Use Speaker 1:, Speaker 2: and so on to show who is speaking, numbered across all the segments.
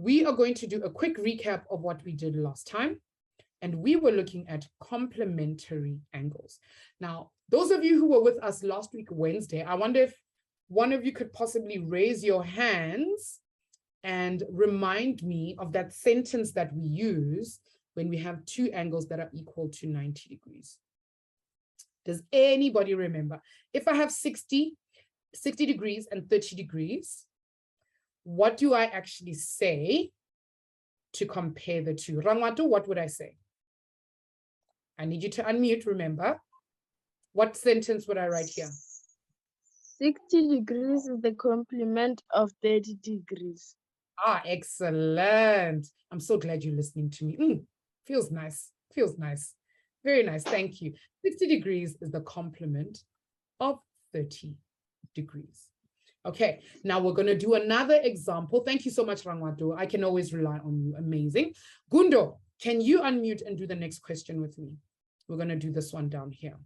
Speaker 1: we are going to do a quick recap of what we did last time. And we were looking at complementary angles. Now, those of you who were with us last week, Wednesday, I wonder if one of you could possibly raise your hands and remind me of that sentence that we use when we have two angles that are equal to 90 degrees. Does anybody remember? If I have 60 degrees and 30 degrees, what do I actually say to compare the two? Rangwatu, what would I say? I need you to unmute, remember. What sentence would I write here?
Speaker 2: 60 degrees is the complement of 30 degrees.
Speaker 1: Ah, excellent. I'm so glad you're listening to me. Feels nice. Feels nice. Very nice. Thank you. 60 degrees is the complement of 30 degrees. Okay, now we're going to do another example. Thank you so much, Rangwatu. I can always rely on you. Amazing. Gundo, can you unmute and do the next question with me? We're going to do this one down here.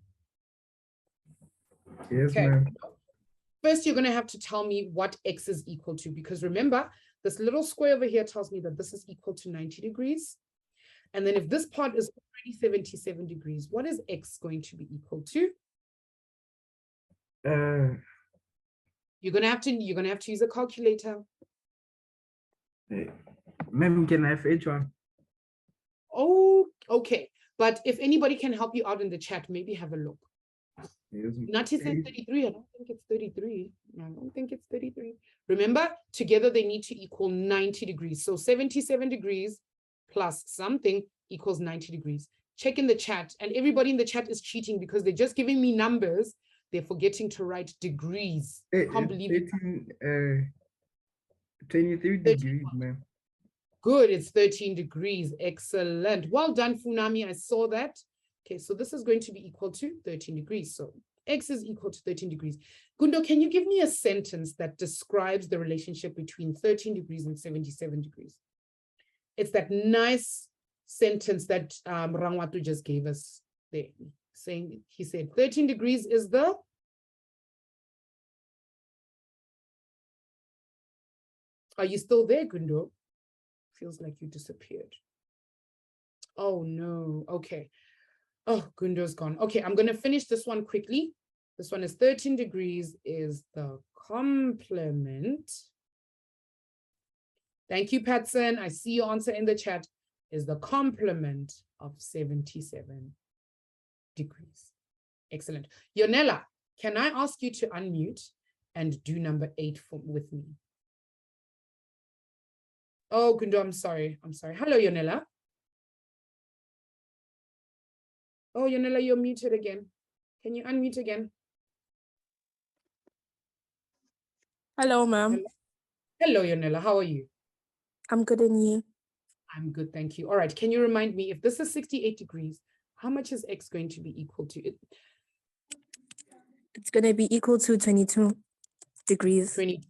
Speaker 3: Yes,
Speaker 1: okay.
Speaker 3: ma'am.
Speaker 1: First, you're going to have to tell me what x is equal to, because remember, this little square over here tells me that this is equal to 90 degrees. And then if this part is already 77 degrees, what is x going to be equal to? You're gonna have to use a calculator.
Speaker 3: Ma'am, can I have each one?
Speaker 1: Oh, okay. But if anybody can help you out in the chat, maybe have a look.
Speaker 3: Yes,
Speaker 1: Nati said 33. I don't think it's 33. I don't think it's 33. Remember, together they need to equal 90 degrees. So 77 degrees plus something equals 90 degrees. Check in the chat. And everybody in the chat is cheating because they're just giving me numbers. They're forgetting to write degrees. Can't believe it.
Speaker 3: 23 degrees, ma'am.
Speaker 1: Good, it's 13 degrees. Excellent. Well done, Funami. I saw that. Okay, so this is going to be equal to 13 degrees. So x is equal to 13 degrees. Gundo, can you give me a sentence that describes the relationship between 13 degrees and 77 degrees? It's that nice sentence that Rangwatu just gave us there. Saying, he said 13 degrees is the Are you still there, Gundo? Feels like you disappeared. Oh no, okay. Oh, Gundo's gone. Okay, I'm gonna finish this one quickly. This one is 13 degrees is the complement. Thank you, Patson. I see your answer in the chat. Is the complement of 77 degrees. Excellent. Yonela, can I ask you to unmute and do number 8 with me? Oh, Gundo, I'm sorry. I'm sorry. Hello, Yonela. Oh, Yonela, you're muted again. Can you unmute again?
Speaker 4: Hello, ma'am.
Speaker 1: Hello, Yonela. How are you?
Speaker 4: I'm good, and you?
Speaker 1: I'm good, thank you. All right, can you remind me, if this is 68 degrees, how much is x going to be equal to?
Speaker 4: It's going to be equal to 22 degrees.
Speaker 1: 20.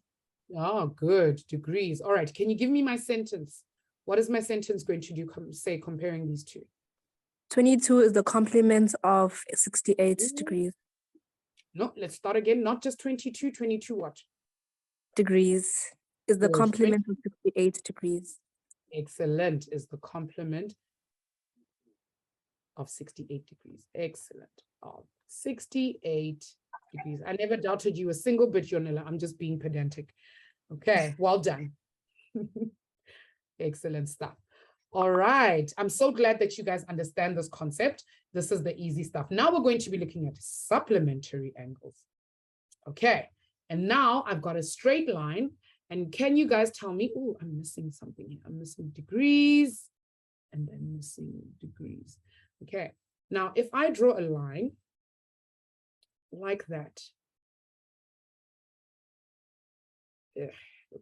Speaker 1: Oh, good. Degrees. All right, can you give me my sentence? What is my sentence going to do, say, comparing these two?
Speaker 4: 22 is the complement of 68 degrees.
Speaker 1: No, let's start again. Not just 22. 22 what?
Speaker 4: Degrees is the
Speaker 1: Good.
Speaker 4: complement of 68 degrees.
Speaker 1: Excellent. Is the complement of 68 degrees. Excellent. Of 68 degrees. I never doubted you a single bit, Yonela. I'm just being pedantic. Okay, well done. Excellent stuff. All right. I'm so glad that you guys understand this concept. This is the easy stuff. Now we're going to be looking at supplementary angles. Okay. And now I've got a straight line. And can you guys tell me, oh, I'm missing something here. I'm missing degrees and then missing degrees. Okay. Now, if I draw a line like that, look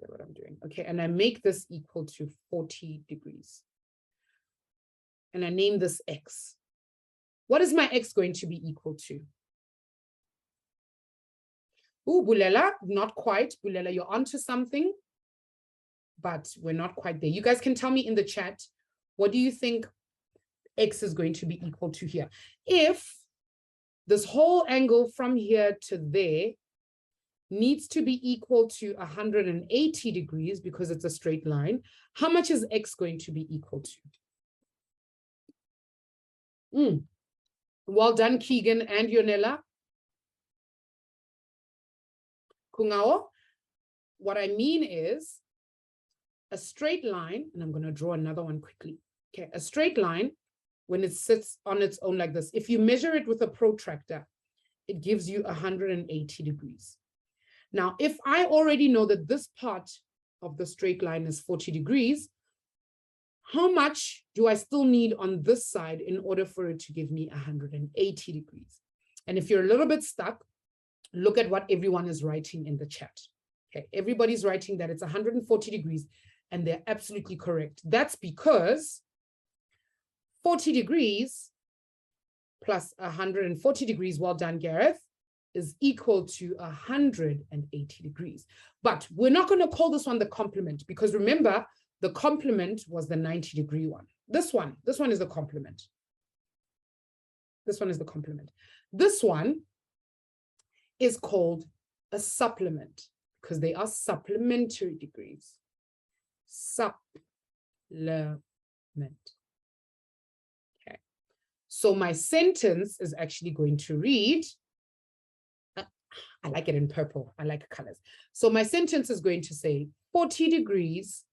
Speaker 1: at what I'm doing. Okay. And I make this equal to 40 degrees. And I name this x. What is my x going to be equal to? Oh, Bulela, not quite. Bulela, you're onto something, but we're not quite there. You guys can tell me in the chat, what do you think x is going to be equal to here? If this whole angle from here to there needs to be equal to 180 degrees because it's a straight line, how much is x going to be equal to? Well done, Keegan and Yonela. Kungao, what I mean is a straight line, and I'm going to draw another one quickly. Okay, a straight line, when it sits on its own like this, if you measure it with a protractor, it gives you 180 degrees. Now, if I already know that this part of the straight line is 40 degrees, how much do I still need on this side in order for it to give me 180 degrees? And if you're a little bit stuck, look at what everyone is writing in the chat. Okay, everybody's writing that it's 140 degrees, and they're absolutely correct. That's because 40 degrees plus 140 degrees, well done, Gareth, is equal to 180 degrees. But we're not going to call this one the complement, because remember, the complement was the 90-degree one. This one is the complement. This one is the complement. This one is called a supplement because they are supplementary degrees. Supplement. Okay. So my sentence is actually going to read, I like it in purple. I like colors. So my sentence is going to say 40 degrees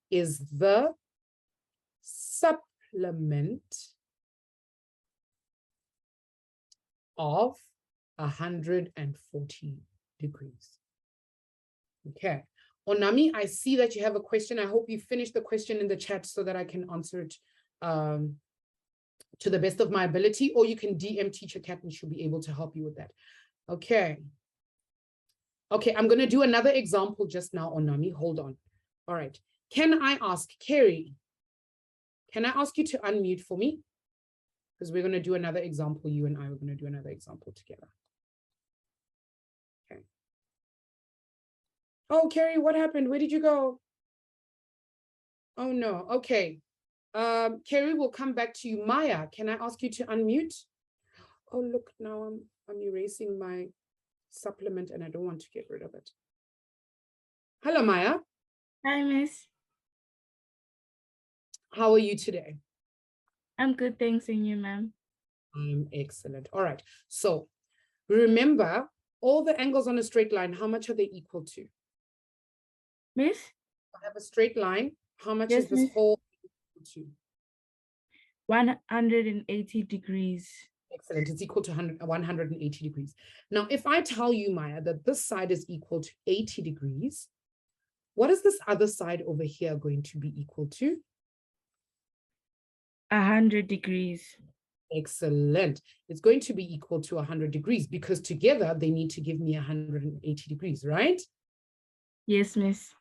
Speaker 1: is the supplement of 140 degrees. Okay. Onami, I see that you have a question. I hope you finished the question in the chat so that I can answer it to the best of my ability, or you can DM Teacher Cat and she'll be able to help you with that. Okay. Okay, I'm going to do another example just now, Onami. Hold on. All right. Can I ask Carrie? Can I ask you to unmute for me? Because we're going to do another example. You and I are going to do another example together. Okay. Oh, Carrie, what happened? Where did you go? Oh, no. Okay. Carrie, we'll come back to you. Maya, can I ask you to unmute? Oh, look, now I'm erasing my supplement and I don't want to get rid of it. Hello, Maya.
Speaker 5: Hi, Miss.
Speaker 1: How are you today?
Speaker 5: I'm good, thanks, and you, ma'am?
Speaker 1: Excellent. All right. So remember, all the angles on a straight line, how much are they equal to?
Speaker 5: Miss?
Speaker 1: I have a straight line. How much
Speaker 5: Yes,
Speaker 1: is this
Speaker 5: miss.
Speaker 1: whole equal to?
Speaker 5: 180 degrees.
Speaker 1: Excellent. It's equal to 180 degrees. Now, if I tell you, Maya, that this side is equal to 80 degrees, what is this other side over here going to be equal to?
Speaker 5: 100 degrees.
Speaker 1: Excellent. It's going to be equal to 100 degrees because together they need to give me 180 degrees, right?
Speaker 5: Yes, miss.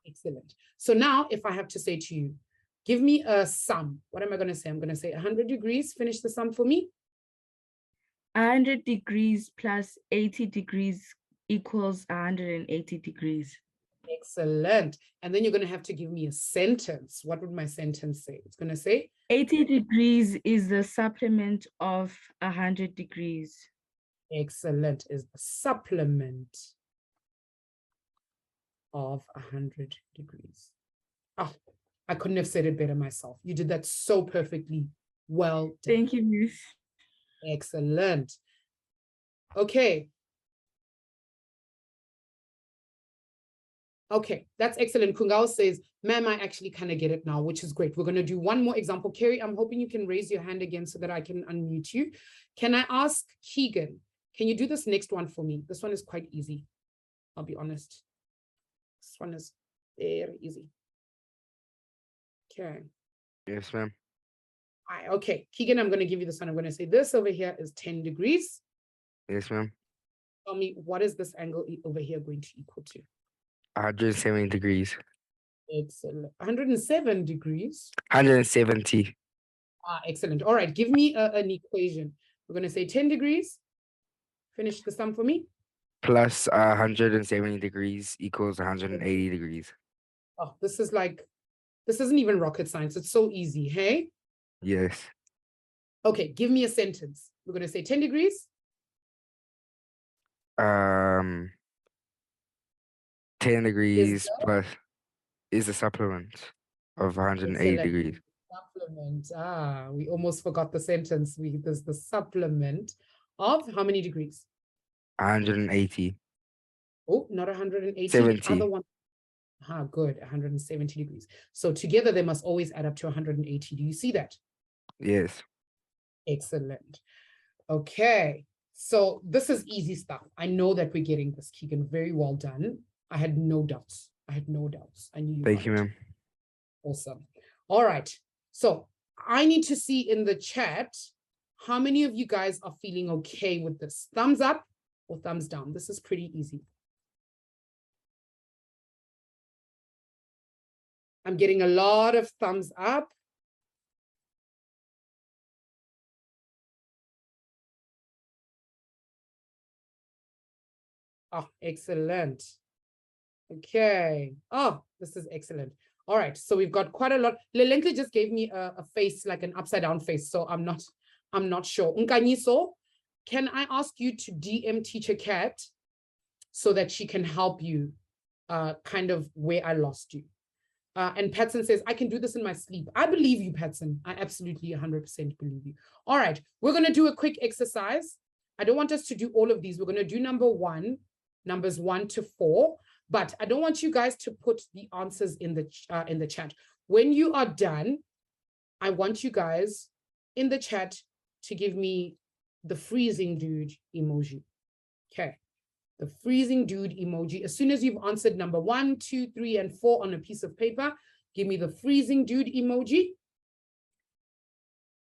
Speaker 1: Excellent. So now if I have to say to you, give me a sum, what am I going to say? I'm going to say 100 degrees. Finish the sum for me.
Speaker 5: 100 degrees plus 80 degrees equals 180 degrees.
Speaker 1: Excellent. And then you're going to have to give me a sentence. What would my sentence say? It's going to say
Speaker 5: 80 degrees is the supplement of 100 degrees.
Speaker 1: excellent is the supplement of 100 degrees. Oh, I couldn't have said it better myself. You did that so perfectly. Well done.
Speaker 5: Thank you, miss.
Speaker 1: Excellent. Okay. Okay, that's excellent. Kungao says, ma'am, I actually kind of get it now, which is great. We're going to do one more example. Carrie, I'm hoping you can raise your hand again so that I can unmute you. Can I ask Keegan, can you do this next one for me? This one is quite easy. I'll be honest. This one is very easy. Okay.
Speaker 6: Yes, ma'am.
Speaker 1: Okay, Keegan, I'm going to give you this one. I'm going to say this over here is 10 degrees.
Speaker 6: Yes, ma'am.
Speaker 1: Tell me, what is this angle over here going to equal to?
Speaker 6: 170 degrees.
Speaker 1: Excellent. 107 degrees.
Speaker 6: 170.
Speaker 1: Excellent. All right, give me an equation. We're going to say 10 degrees. Finish the sum for me.
Speaker 6: Plus 170 degrees equals 180 degrees.
Speaker 1: Oh, this isn't even rocket science. It's so easy, hey?
Speaker 6: Yes.
Speaker 1: Okay, give me a sentence. We're going to say 10 degrees.
Speaker 6: 10 degrees plus is the supplement of 180
Speaker 1: Excellent.
Speaker 6: degrees.
Speaker 1: Supplement. We almost forgot the sentence. There's the supplement of how many degrees?
Speaker 6: 180.
Speaker 1: Oh, not 180.
Speaker 6: 70.
Speaker 1: The other one. Good. 170 degrees. So together they must always add up to 180. Do you see that?
Speaker 6: Yes.
Speaker 1: Excellent. Okay. So this is easy stuff. I know that we're getting this, Keegan. Very well done. I had no doubts. I knew you.
Speaker 6: Thank you, ma'am.
Speaker 1: Awesome. All right. So I need to see in the chat how many of you guys are feeling okay with this. Thumbs up or thumbs down. This is pretty easy. I'm getting a lot of thumbs up. Oh, excellent. Okay. Oh, this is excellent. All right. So we've got quite a lot. Lelenke just gave me a face, like an upside down face. So I'm not sure. Nkanyiso, can I ask you to DM Teacher Cat so that she can help you kind of where I lost you? And Patson says, I can do this in my sleep. I believe you, Patson. I absolutely 100% believe you. All right. We're going to do a quick exercise. I don't want us to do all of these. We're going to do numbers 1 to 4. But I don't want you guys to put the answers in the chat. When you are done, I want you guys in the chat to give me the freezing dude emoji. Okay. The freezing dude emoji. As soon as you've answered number 1, 2, 3, and 4 on a piece of paper, give me the freezing dude emoji.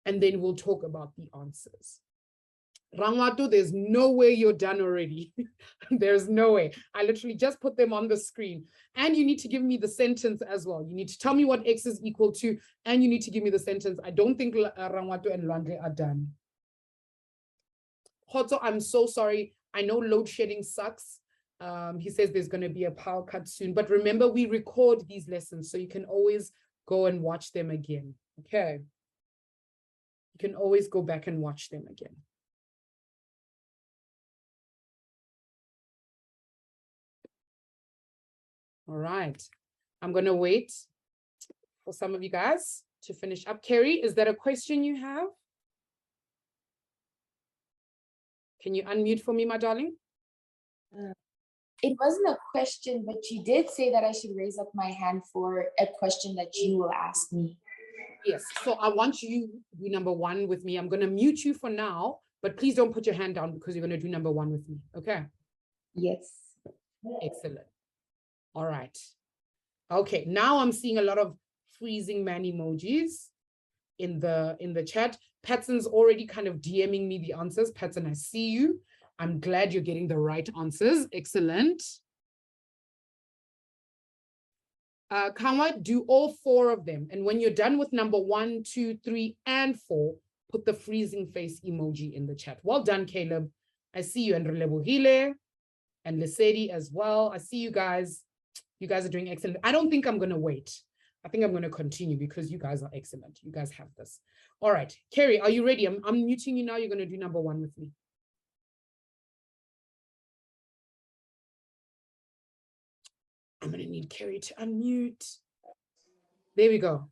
Speaker 1: And then we'll talk about the answers. Rangwatu, there's no way you're done already. There's no way. I literally just put them on the screen. And you need to give me the sentence as well. You need to tell me what X is equal to, and you need to give me the sentence. I don't think Rangwatu and Lwandle are done. Hoto, I'm so sorry. I know load shedding sucks. He says there's going to be a power cut soon. But remember, we record these lessons, so you can always go and watch them again. Okay. You can always go back and watch them again. All right. I'm going to wait for some of you guys to finish up. Carrie, is that a question you have? Can you unmute for me, my darling?
Speaker 7: It wasn't a question, but you did say that I should raise up my hand for a question that you will ask me.
Speaker 1: Yes. So I want you to do number 1 with me. I'm going to mute you for now, but please don't put your hand down because you're going to do number 1 with me. Okay.
Speaker 7: Yes.
Speaker 1: Excellent. All right. Okay. Now I'm seeing a lot of freezing man emojis in the chat. Patson's already kind of DMing me the answers. Patson, I see you. I'm glad you're getting the right answers. Excellent. Kanwa, do all 4 of them. And when you're done with number 1, 2, 3, and 4, put the freezing face emoji in the chat. Well done, Caleb. I see you, and Relebohile and Lesedi as well. I see you guys. You guys are doing excellent. I don't think I'm going to wait. I think I'm going to continue because you guys are excellent. You guys have this. All right. Carrie, are you ready? I'm muting you now. You're going to do number 1 with me. I'm going to need Carrie to unmute. There we go.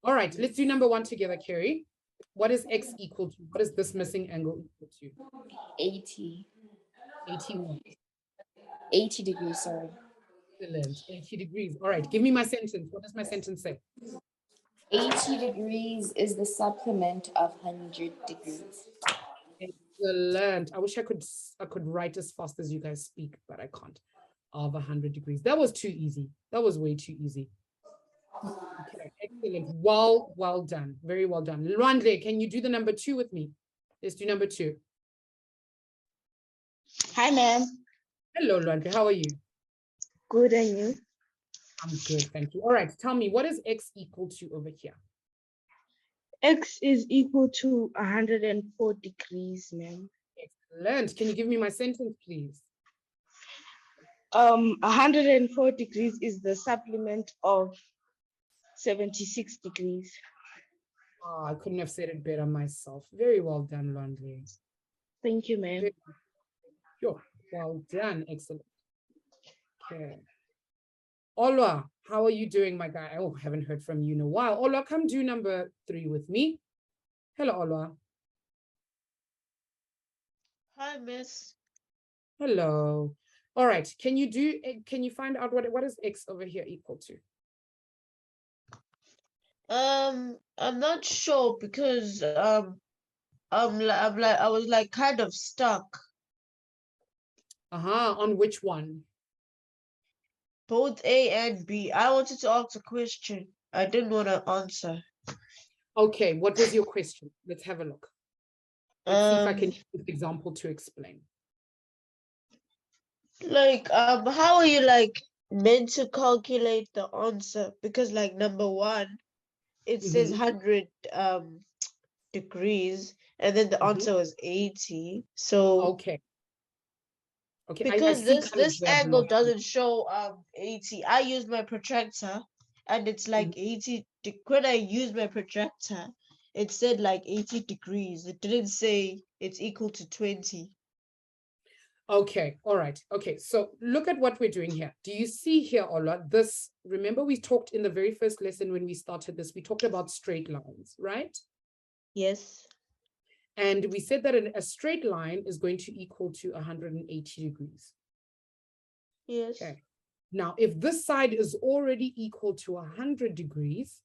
Speaker 1: All right. Let's do number 1 together, Carrie. What is X equal to? What is this missing angle equal to?
Speaker 7: 80.
Speaker 1: 81.
Speaker 7: 80 degrees, sorry.
Speaker 1: Excellent. 80 degrees. All right. Give me my sentence. What does my sentence say?
Speaker 7: 80 degrees is the supplement of 100 degrees.
Speaker 1: Excellent. I wish I could write as fast as you guys speak, but I can't. Of 100 degrees. That was too easy. That was way too easy. Okay, excellent. Well done. Very well done. Lwandle, can you do the number 2 with me? Let's do number 2.
Speaker 2: Hi, ma'am.
Speaker 1: Hello, Lwandle. How are you?
Speaker 2: Good, and you?
Speaker 1: I'm good, thank you. All right, tell me, what is X equal to over here?
Speaker 2: X is equal to 104 degrees, ma'am.
Speaker 1: Excellent. Can you give me my sentence, please?
Speaker 2: 104 degrees is the supplement of 76 degrees.
Speaker 1: Oh, I couldn't have said it better myself. Very well done, Lwandle.
Speaker 2: Thank you, ma'am.
Speaker 1: Sure. Well done. Excellent. Okay. Olwa, how are you doing, my guy? Oh, haven't heard from you in a while. Olwa, come do number 3 with me. Hello, Olwa.
Speaker 8: Hi, Miss.
Speaker 1: Hello. All right. Can you find out what is x over here equal to?
Speaker 8: I'm not sure because I was like kind of stuck.
Speaker 1: On which one?
Speaker 8: Both A and B. I wanted to ask a question. I didn't want to answer.
Speaker 1: Okay, what was your question? Let's have a look. Let's see if I can use this example to explain.
Speaker 8: Like, how are you like meant to calculate the answer? Because like number 1, it says 100 degrees, and then the answer was 80. So
Speaker 1: Okay. Okay, I
Speaker 8: because
Speaker 1: see
Speaker 8: this
Speaker 1: kind of
Speaker 8: this
Speaker 1: the
Speaker 8: angle
Speaker 1: logic.
Speaker 8: doesn't show 80. I used my protractor and it's like 80. When I used my protractor, it said like 80 degrees. It didn't say it's equal to 20.
Speaker 1: Okay, all right. Okay, so look at what we're doing here. Do you see here, Ola, this, remember we talked in the very first lesson when we started this, we talked about straight lines, right?
Speaker 8: Yes.
Speaker 1: And we said that a straight line is going to equal to 180 degrees.
Speaker 8: Yes.
Speaker 1: Okay. Now, if this side is already equal to 100 degrees,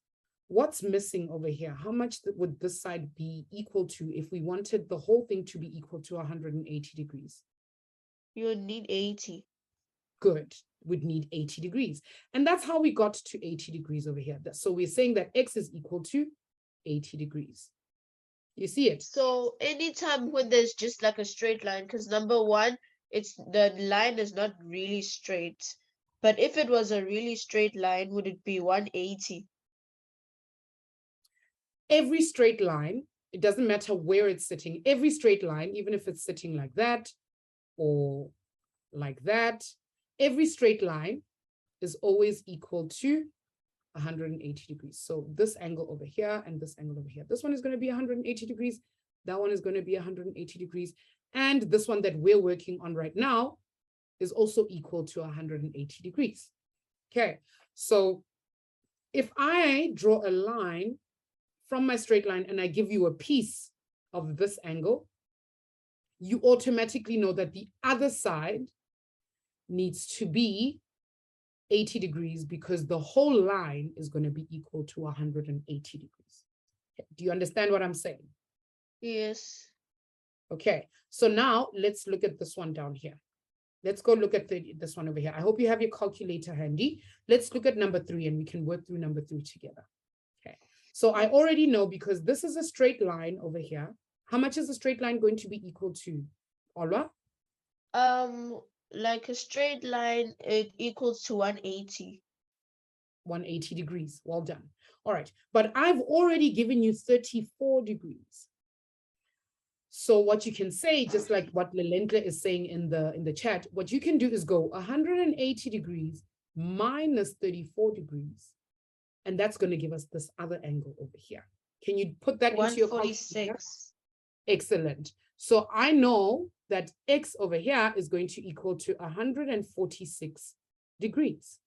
Speaker 1: what's missing over here? How much would this side be equal to if we wanted the whole thing to be equal to 180 degrees?
Speaker 8: You would need 80.
Speaker 1: Good, would need 80 degrees. And that's how we got to 80 degrees over here. So we're saying that x is equal to 80 degrees. You see it?
Speaker 8: So anytime when there's just like a straight line, because number 1, the line is not really straight. But if it was a really straight line, would it be 180?
Speaker 1: Every straight line, it doesn't matter where it's sitting, every straight line, even if it's sitting like that or like that, every straight line is always equal to 180 degrees. So this angle over here and this angle over here, this one is going to be 180 degrees, that one is going to be 180 degrees, and this one that we're working on right now is also equal to 180 degrees. Okay, so if I draw a line from my straight line and I give you a piece of this angle, you automatically know that the other side needs to be 80 degrees because the whole line is going to be equal to 180 degrees. Okay. Do you understand what I'm saying?
Speaker 8: Yes.
Speaker 1: Okay, so now let's look at this one down here. Let's go look at this one over here. I hope you have your calculator handy. Let's look at number 3 and we can work through number 3 together. Okay, so I already know because this is a straight line over here. How much is a straight line going to be equal to, Olwa?
Speaker 8: Like a straight line, it equals to 180.
Speaker 1: 180 degrees. Well done. All right, but I've already given you 34 degrees. So what you can say, just like what Lelendle is saying in the chat, what you can do is go 180 degrees minus 34 degrees. And that's going to give us this other angle over here. Can you put that into your calculator?
Speaker 8: 146.
Speaker 1: Excellent. So I know that x over here is going to equal to 146 degrees.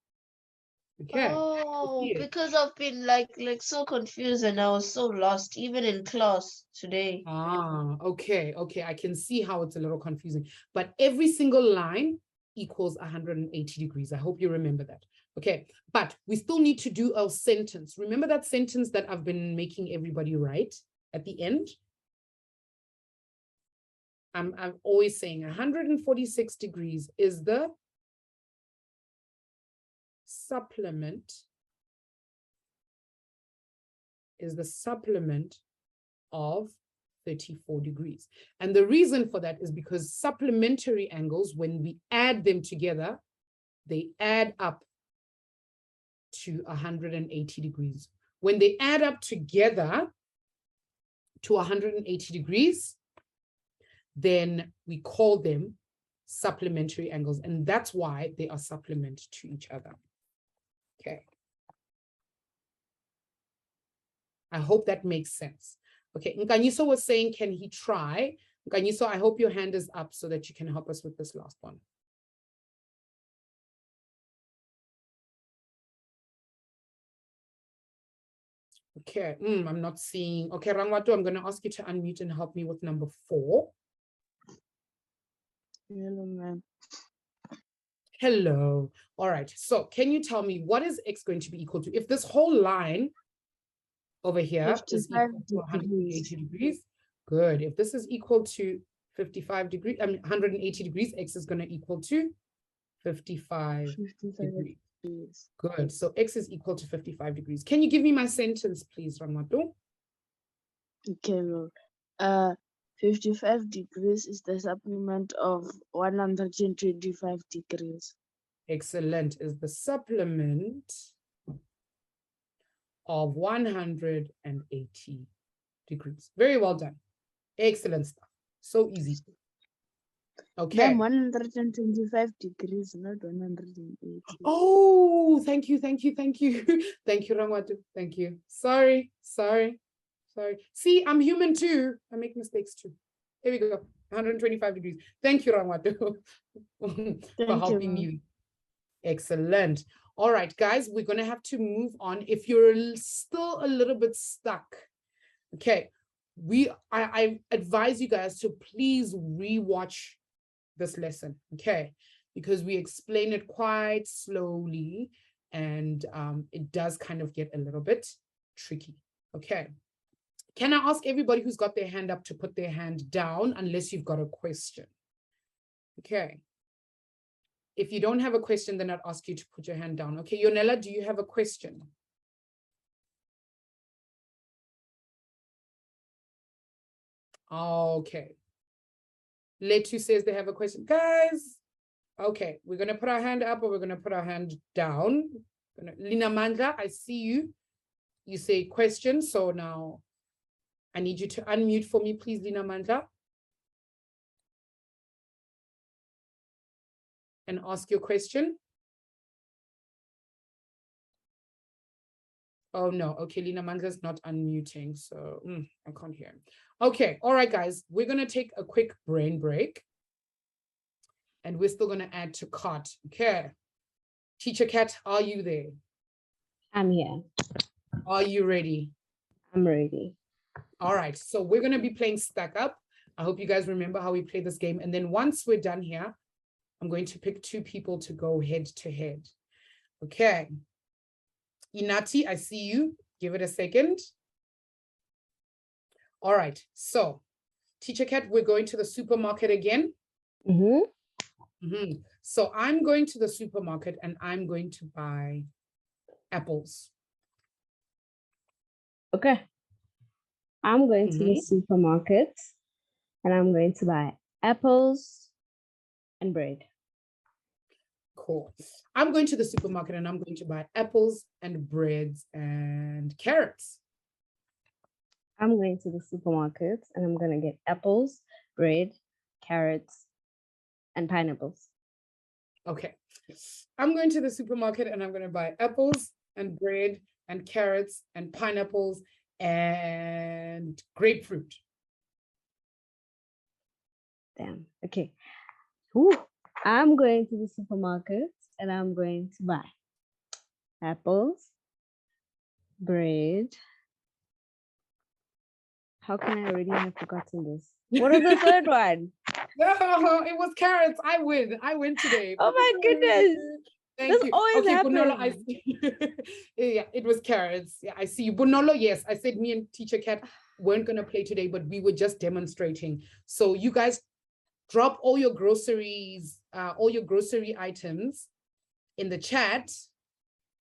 Speaker 1: Okay.
Speaker 8: Oh, because I've been like so confused and I was so lost even in class today.
Speaker 1: Okay. I can see how it's a little confusing, but every single line equals 180 degrees. I hope you remember that. Okay, but we still need to do our sentence. Remember that sentence that I've been making everybody write at the end? I'm always saying 146 degrees is the supplement, of 34 degrees. And the reason for that is because supplementary angles, when we add them together, they add up to 180 degrees. When they add up together to 180 degrees, then we call them supplementary angles, and that's why they are supplement to each other. Okay. I hope that makes sense. Okay, Nkanyiso was saying, can he try? Ganyiso, I hope your hand is up so that you can help us with this last one. Okay, I'm not seeing. Okay, Rangwatu, I'm going to ask you to unmute and help me with number 4.
Speaker 2: Hello, ma'am.
Speaker 1: Hello. All right. So can you tell me what is X going to be equal to? If this whole line over here is
Speaker 2: 55
Speaker 1: equal to 180 degrees, good. If this is equal to 55 degrees, 180 degrees, X is going to equal to 55 degrees.
Speaker 2: Degrees.
Speaker 1: Good. So X is equal to 55 degrees. Can you give me my sentence, please, Ramatu?
Speaker 2: Okay, Lord. 55 degrees is the supplement of 125 degrees.
Speaker 1: Excellent. Is the supplement of 180 degrees. Very well done. Excellent stuff. So easy. Okay.
Speaker 2: Ma'am, 125 degrees, not 180.
Speaker 1: Oh, thank you. Thank you, Rangwatu. Thank you. Sorry. See, I'm human too. I make mistakes too. Here we go. 125 degrees. Thank you, Rangwatu, for helping me. Excellent. All right, guys, we're going to have to move on. If you're still a little bit stuck, okay, I advise you guys to please rewatch this lesson, okay, because we explain it quite slowly and it does kind of get a little bit tricky, okay. Can I ask everybody who's got their hand up to put their hand down unless you've got a question? Okay. If you don't have a question, then I'd ask you to put your hand down. Okay, Yonela, do you have a question? Okay. Letu says they have a question. Guys, okay, we're going to put our hand up or we're going to put our hand down. Lina Mandla, I see you. You say question, so now I need you to unmute for me, please, Lina Mandla. And ask your question. Oh, no. Okay, Lina Mandla's not unmuting, so I can't hear him. Okay, all right, guys. We're going to take a quick brain break. And we're still going to add to cart. Okay. Teacher Kat, are you there?
Speaker 9: I'm here.
Speaker 1: Are you ready?
Speaker 9: I'm ready.
Speaker 1: All right, so we're going to be playing Stack Up. I hope you guys remember how we play this game. And then once we're done here, I'm going to pick 2 people to go head to head. Okay. Inati, I see you. Give it a second. All right, so Teacher Kat, we're going to the supermarket again. So I'm going to the supermarket and I'm going to buy apples.
Speaker 9: Okay. I'm going to the supermarket and I'm going to buy apples and bread.
Speaker 1: Cool. I'm going to the supermarket and I'm going to buy apples and breads and carrots.
Speaker 9: I'm going to the supermarket and I'm going to get apples, bread, carrots, and pineapples.
Speaker 1: Okay. I'm going to the supermarket and I'm going to buy apples and bread and carrots and pineapples and grapefruit.
Speaker 9: Damn. Okay. Whew. I'm going to the supermarket and I'm going to buy apples, bread. How can I already have forgotten this? What is the third one?
Speaker 1: No, it was carrots. I win today.
Speaker 9: Oh my goodness.
Speaker 1: Thank you.
Speaker 9: Always
Speaker 1: Okay,
Speaker 9: happens.
Speaker 1: Bunolo, I see. Yeah, it was carrots. Yeah, I see you. Bunolo, yes. I said me and Teacher Kat weren't going to play today, but we were just demonstrating. So you guys drop all your groceries, all your grocery items in the chat,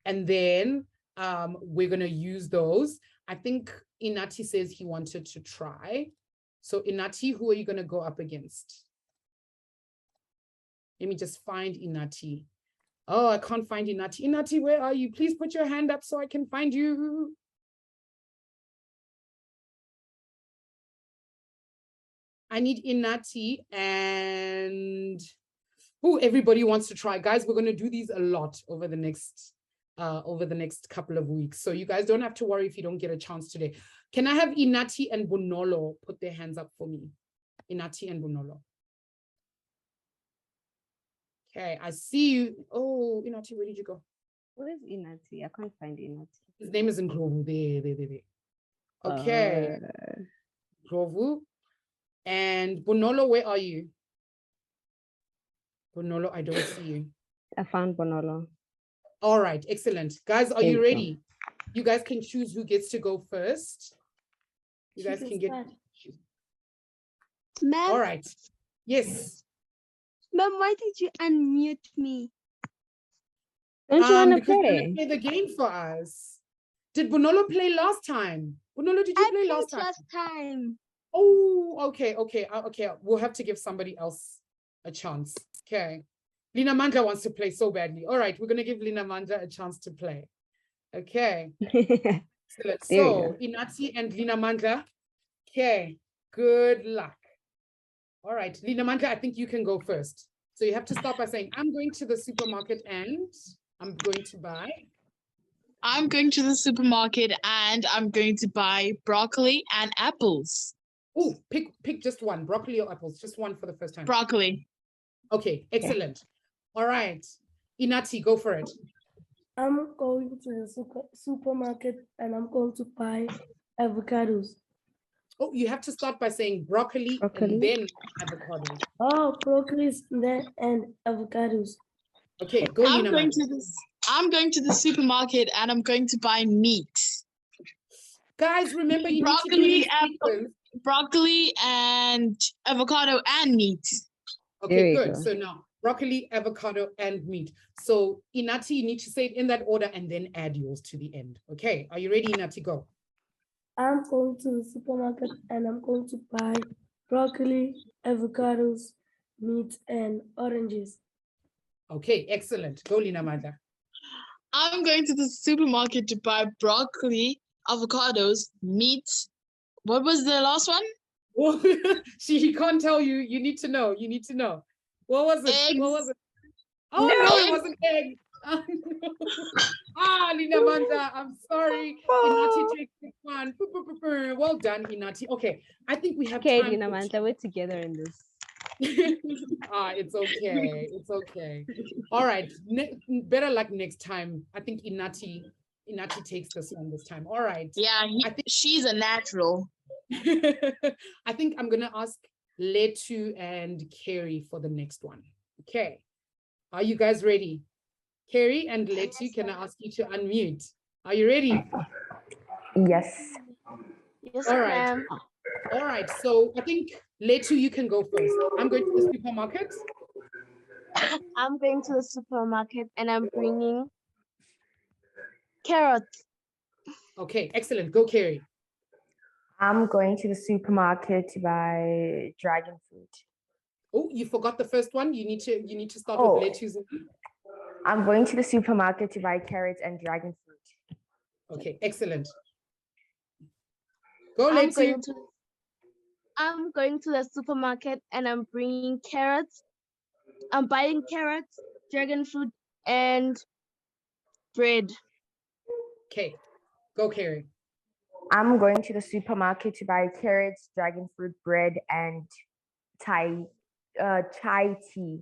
Speaker 1: and then we're going to use those. I think Inati says he wanted to try. So Inati, who are you going to go up against? Let me just find Inati. Oh, I can't find Inati. Inati, where are you? Please put your hand up so I can find you. I need Inati and everybody wants to try. Guys, we're going to do these a lot over the next couple of weeks. So you guys don't have to worry if you don't get a chance today. Can I have Inati and Bonolo put their hands up for me? Inati and Bonolo. Okay, I see you. Oh, Inati, where did you go?
Speaker 9: Where is Inati? I can't find Inati.
Speaker 1: His name is in Grovu. There. Okay, Grovu. And Bonolo, where are you? Bonolo, I don't see you.
Speaker 9: I found Bonolo.
Speaker 1: All right, excellent. Guys, are
Speaker 9: There
Speaker 1: you
Speaker 9: you go.
Speaker 1: ready? You guys can choose who gets to go first. You guys can get.
Speaker 2: Ma'am,
Speaker 1: All right. Yes.
Speaker 2: ma'am, why did you unmute me?
Speaker 9: Don't you want to
Speaker 1: Because you're
Speaker 9: play?
Speaker 1: gonna play the game for us. Did Bonolo play last time? Bonolo, did you
Speaker 2: I
Speaker 1: play
Speaker 2: played
Speaker 1: last time?
Speaker 2: last time.
Speaker 1: Oh, okay. We'll have to give somebody else a chance. Okay. Lina Mandla wants to play so badly. All right, we're gonna give Lina Mandla a chance to play. Okay. Excellent.
Speaker 9: There we
Speaker 1: So
Speaker 9: go.
Speaker 1: Inati and Lina Mandla. Okay. Good luck. All right, Lina Mandla, I think you can go first. So you have to start by saying, I'm going to the supermarket and I'm going to buy.
Speaker 10: I'm going to the supermarket and I'm going to buy broccoli and apples.
Speaker 1: Oh, pick just one, broccoli or apples, just one for the first time.
Speaker 10: Broccoli.
Speaker 1: Okay, excellent. All right, Inati, go for it.
Speaker 11: I'm going to the supermarket and I'm going to buy avocados.
Speaker 1: Oh, you have to start by saying broccoli, and then avocado.
Speaker 11: Oh, broccoli and avocados.
Speaker 1: Okay, go,
Speaker 10: I'm
Speaker 1: Lina
Speaker 10: going
Speaker 1: Mandla.
Speaker 10: to this. I'm going to the supermarket and I'm going to buy meat.
Speaker 1: Guys, remember you need to do
Speaker 10: Broccoli,
Speaker 1: these sequence.
Speaker 10: broccoli and avocado and meat.
Speaker 1: Okay,
Speaker 9: There you
Speaker 1: good.
Speaker 9: go.
Speaker 1: So now broccoli, avocado, and meat. So Inati, you need to say it in that order and then add yours to the end. Okay, are you ready, Inati? Go.
Speaker 11: I'm going to the supermarket and I'm going to buy broccoli, avocados, meat, and oranges.
Speaker 1: Okay, excellent. Go, Lina Mandla.
Speaker 10: I'm going to the supermarket to buy broccoli, avocados, meat. What was the last one?
Speaker 1: Well, she can't tell you. You need to know. You need to know. What was it?
Speaker 10: Eggs.
Speaker 1: What was it? Oh,
Speaker 10: No.
Speaker 1: no, it wasn't egg. Lina Mandla, I'm sorry. Inati takes this one. Well done, Inati. Okay, I think we have
Speaker 9: Okay,
Speaker 1: time.
Speaker 9: Lina
Speaker 1: for-
Speaker 9: Manta, we're together in this.
Speaker 1: It's okay. It's okay. All right. Better luck next time. I think Inati takes this one this time. All right.
Speaker 10: Yeah,
Speaker 1: I think
Speaker 10: she's a natural.
Speaker 1: I think I'm gonna ask Letu and Carrie for the next one. Okay. Are you guys ready? Carrie and Letu, can I ask you to unmute? Are you ready?
Speaker 2: Yes. Yes,
Speaker 1: All right.
Speaker 2: ma'am.
Speaker 1: All right. So I think Letu, you can go first. I'm going to the supermarket.
Speaker 2: I'm going to the supermarket and I'm bringing carrots.
Speaker 1: Okay, excellent. Go, Carrie.
Speaker 12: I'm going to the supermarket to buy dragon fruit.
Speaker 1: Oh, you forgot the first one. You need to start
Speaker 12: Oh.
Speaker 1: with Letu's.
Speaker 12: I'm going to the supermarket to buy carrots and dragon fruit.
Speaker 1: Okay, excellent. Go,
Speaker 2: I'm
Speaker 1: Letu.
Speaker 2: going to the supermarket and I'm bringing carrots. I'm buying carrots, dragon fruit, and bread.
Speaker 1: Okay, go, Carrie.
Speaker 12: I'm going to the supermarket to buy carrots, dragon fruit, bread, and chai tea.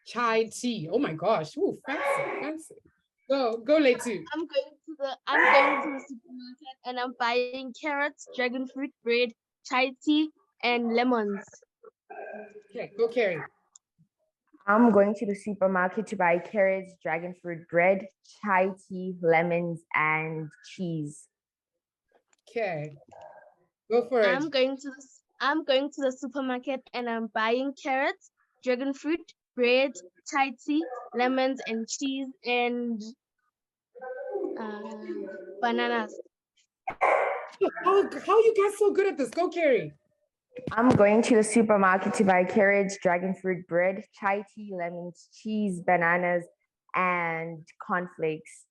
Speaker 1: Chai tea. Oh my gosh. Ooh, fancy. Go, Letu.
Speaker 2: I'm going to the supermarket and I'm buying carrots, dragon fruit, bread, chai tea, and lemons.
Speaker 1: Okay, go, Carrie.
Speaker 12: I'm going to the supermarket to buy carrots, dragon fruit, bread, chai tea, lemons, and cheese.
Speaker 1: Okay, go for it.
Speaker 2: I'm going to the supermarket and I'm buying carrots, dragon fruit, bread, chai tea, lemons, and cheese, and bananas.
Speaker 1: How you guys so good at this? Go, Carrie.
Speaker 12: I'm going to the supermarket to buy carrots, dragon fruit, bread, chai tea, lemons, cheese, bananas, and cornflakes.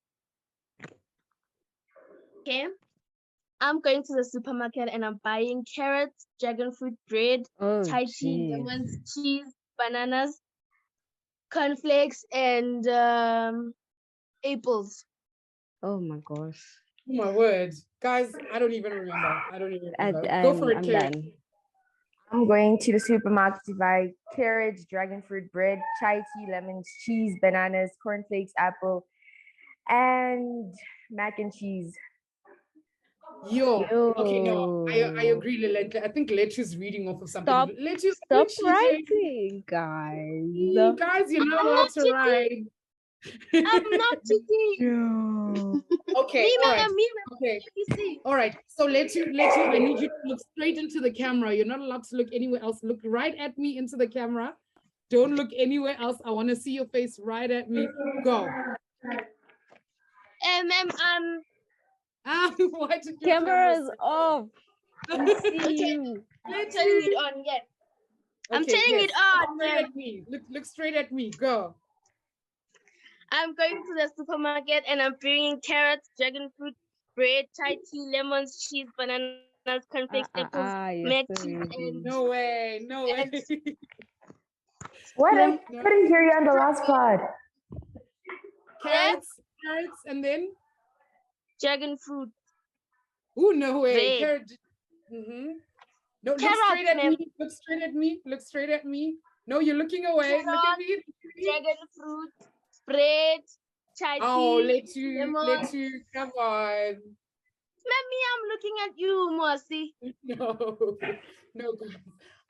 Speaker 2: Okay. I'm going to the supermarket and I'm buying carrots, dragon fruit, bread, chai tea, lemons, cheese, bananas, cornflakes, and apples.
Speaker 9: Oh my gosh.
Speaker 1: Oh my word. Guys, I don't even remember. Go for it, Carrie.
Speaker 12: I'm going to the supermarket to buy carrots, dragon fruit bread, chai tea, lemons, cheese, bananas, cornflakes, apple, and mac and cheese.
Speaker 1: Yo. Okay, no, I agree, Lelente. I think Lechu's reading off of something.
Speaker 9: Stop,
Speaker 1: Lechu's
Speaker 9: stop
Speaker 1: cheating.
Speaker 9: writing, guys.
Speaker 1: Guys, you're not allowed to write.
Speaker 2: I'm not cheating.
Speaker 1: Okay, all right. Okay.
Speaker 2: Okay.
Speaker 1: All right. So Lechu, I need you to look straight into the camera. You're not allowed to look anywhere else. Look right at me into the camera. Don't look anywhere else. I want to see your face right at me. Go. Why did your
Speaker 9: Camera is off. I see you.
Speaker 2: I'm turning it on yet. I'm
Speaker 1: Okay,
Speaker 2: turning
Speaker 1: yes.
Speaker 2: it on.
Speaker 1: Look straight at me. Look straight at me. Go.
Speaker 2: I'm going to the supermarket and I'm bringing carrots, dragon fruit, bread, chai tea, lemons, cheese, bananas, cornflakes, apples, mac cheese, and
Speaker 1: No way. No way.
Speaker 12: What? I couldn't hear you on the last pod.
Speaker 1: Carrots, and then
Speaker 2: dragon fruit.
Speaker 1: Oh, no way.
Speaker 2: Bread.
Speaker 1: Carrot. No, look
Speaker 2: Carrot,
Speaker 1: straight at
Speaker 2: ma'am.
Speaker 1: me. Look straight at me. Look straight at me. No, you're looking away. Look at me.
Speaker 2: Dragon fruit, bread, chai tea.
Speaker 1: Oh, let you,
Speaker 2: lemon.
Speaker 1: come on.
Speaker 2: Mommy, I'm looking at you, Mosi.
Speaker 1: No, guys.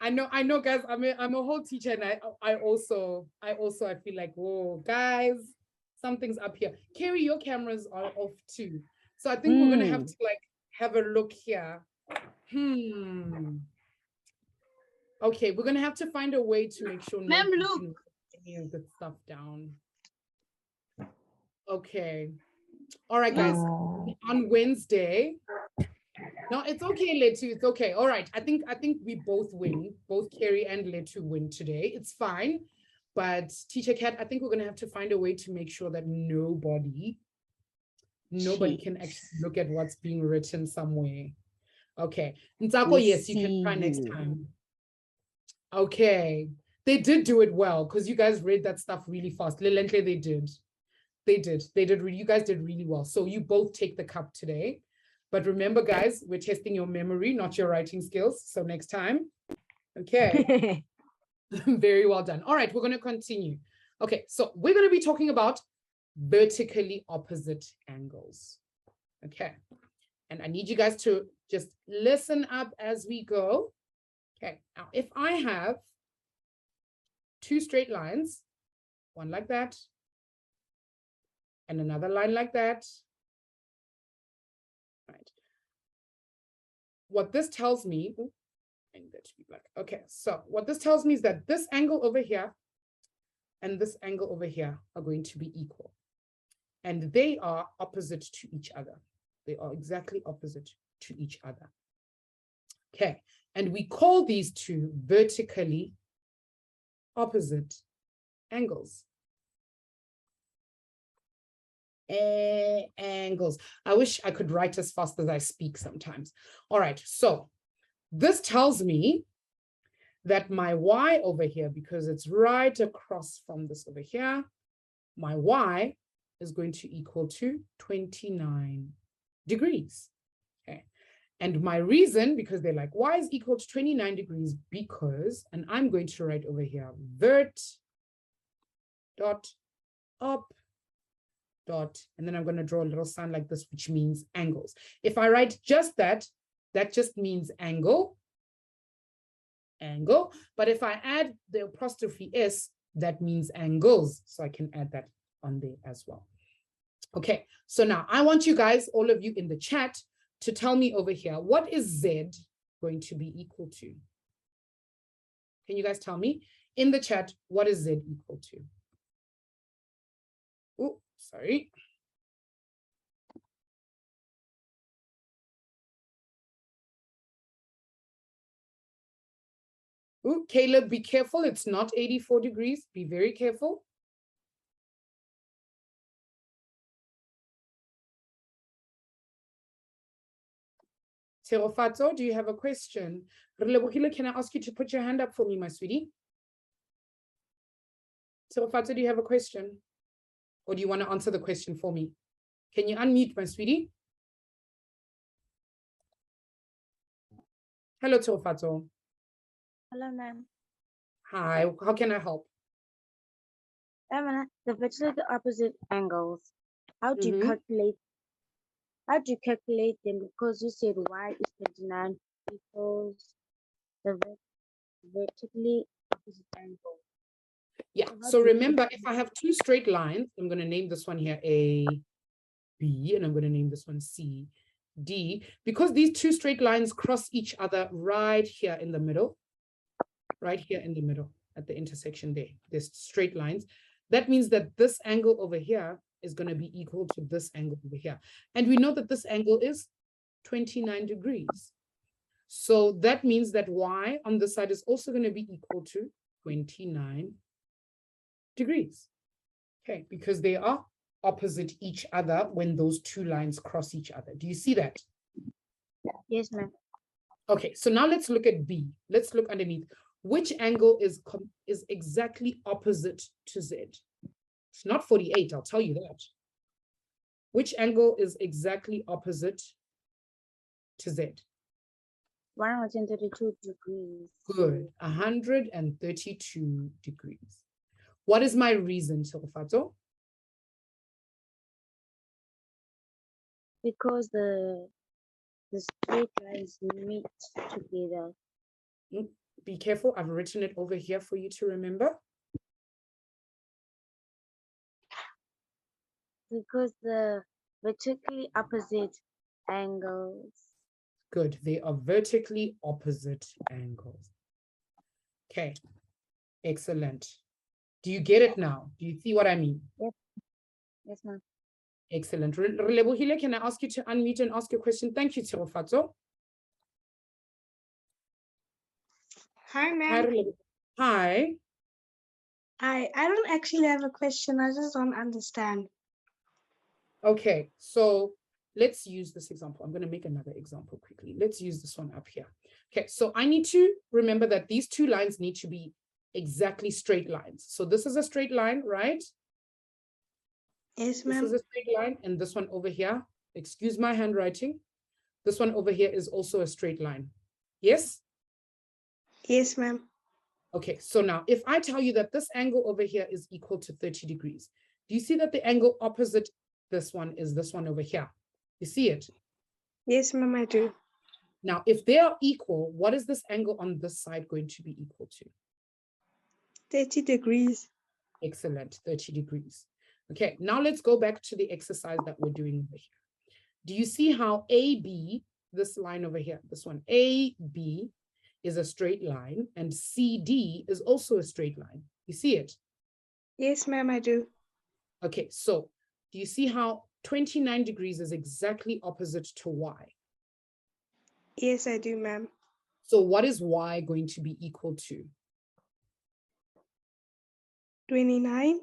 Speaker 1: I know, guys. I'm a whole teacher, and I also feel like, whoa, guys, something's up here. Carrie, your cameras are off too, so I think we're gonna have to like have a look here. Okay, we're gonna have to find a way to make sure
Speaker 2: Ma'am,
Speaker 1: nobody
Speaker 2: look.
Speaker 1: can write any of the stuff down. Okay. All right, guys. On Wednesday. No, it's okay, Letu. It's okay. All right. I think we both win. Both Carrie and Letu win today. It's fine. But Teacher Kat, I think we're gonna have to find a way to make sure that nobody can actually look at what's being written somewhere. Okay. Ntsako, yes, you can try next time. Okay. They did do it well because you guys read that stuff really fast. Lelente, they did. You guys did really well. So you both take the cup today. But remember, guys, we're testing your memory, not your writing skills. So next time. Okay. Very well done. All right, we're going to continue. Okay, so we're going to be talking about vertically opposite angles. Okay. And I need you guys to just listen up as we go. Okay, now if I have two straight lines, one like that, and another line like that, right? What this tells me, I need that to be black. Okay, so what this tells me is that this angle over here and this angle over here are going to be equal. And they are opposite to each other. They are exactly opposite to each other. Okay, and we call these two vertically opposite angles. Angles. I wish I could write as fast as I speak sometimes. All right, so this tells me that my y over here, because it's right across from this over here, my y is going to equal to 29 degrees. Okay, and my reason, because they're like y is equal to 29 degrees because, and I'm going to write over here, vert dot op dot, and then I'm going to draw a little sign like this, which means angles. If I write just that, that just means angle, but if I add the apostrophe s, that means angles, so I can add that on there as well. Okay, so now I want you guys, all of you in the chat, to tell me over here, what is z going to be equal to? Can you guys tell me in the chat, what is z equal to? Oh, sorry. Oh, Caleb, be careful. It's not 84 degrees. Be very careful. Terofato, do you have a question? Can I ask you to put your hand up for me, my sweetie? Terofato, do you have a question? Or do you want to answer the question for me? Can you unmute, my sweetie? Hello, Terofato.
Speaker 13: Hello, ma'am.
Speaker 1: Hi, how can I help?
Speaker 13: The vertically opposite angles. How do you
Speaker 1: Mhm.
Speaker 13: calculate? How do you calculate them? Because you said y is 29 equals the vertically opposite angle.
Speaker 1: Yeah,
Speaker 13: So how
Speaker 1: so
Speaker 13: do you
Speaker 1: remember, if I have two straight lines, I'm going to name this one here A, B, and I'm going to name this one C, D, because these two straight lines cross each other right here in the middle, right here in the middle at the intersection there. There's straight lines. That means that this angle over here is going to be equal to this angle over here. And we know that this angle is 29 degrees. So that means that y on this side is also going to be equal to 29 degrees. Okay, because they are opposite each other when those two lines cross each other. Do you see that?
Speaker 13: Yes, ma'am.
Speaker 1: Okay, so now let's look at B. Let's look underneath. Which angle is exactly opposite to Z? It's not 48, I'll tell you that. Which angle is exactly opposite to Z?
Speaker 13: 132 degrees.
Speaker 1: Good, 132 degrees. What is my reason, Silfato?
Speaker 13: Because the straight lines meet together.
Speaker 1: Be careful, I've written it over here for you to remember.
Speaker 13: Because the vertically opposite angles.
Speaker 1: Good, they are vertically opposite angles. Okay, excellent. Do you get it now? Do you see what I mean?
Speaker 13: Yep. Yes, ma'am.
Speaker 1: Excellent. Relebohile, can I ask you to unmute and ask your question? Thank you, Tirofato.
Speaker 14: Hi, ma'am.
Speaker 1: Hi.
Speaker 14: I don't actually have a question. I just don't understand.
Speaker 1: Okay, so let's use this example. I'm going to make another example quickly. Let's use this one up here. Okay, so I need to remember that these two lines need to be exactly straight lines. So this is a straight line, right?
Speaker 14: Yes, ma'am.
Speaker 1: This is a straight line, and this one over here, excuse my handwriting, this one over here is also a straight line. Yes?
Speaker 14: Yes, ma'am.
Speaker 1: Okay, so now if I tell you that this angle over here is equal to 30 degrees, do you see that the angle opposite this one is this one over here? You see it?
Speaker 14: Yes, ma'am, I do.
Speaker 1: Now, if they are equal, what is this angle on this side going to be equal to?
Speaker 14: 30 degrees.
Speaker 1: Excellent, 30 degrees. Okay, now let's go back to the exercise that we're doing over here. Do you see how AB, this line over here, this one, AB is a straight line and CD is also a straight line? You see it?
Speaker 14: Yes, ma'am, I do.
Speaker 1: Okay, so do you see how 29 degrees is exactly opposite to Y?
Speaker 14: Yes, I do, ma'am.
Speaker 1: So what is Y going to be equal to?
Speaker 14: 29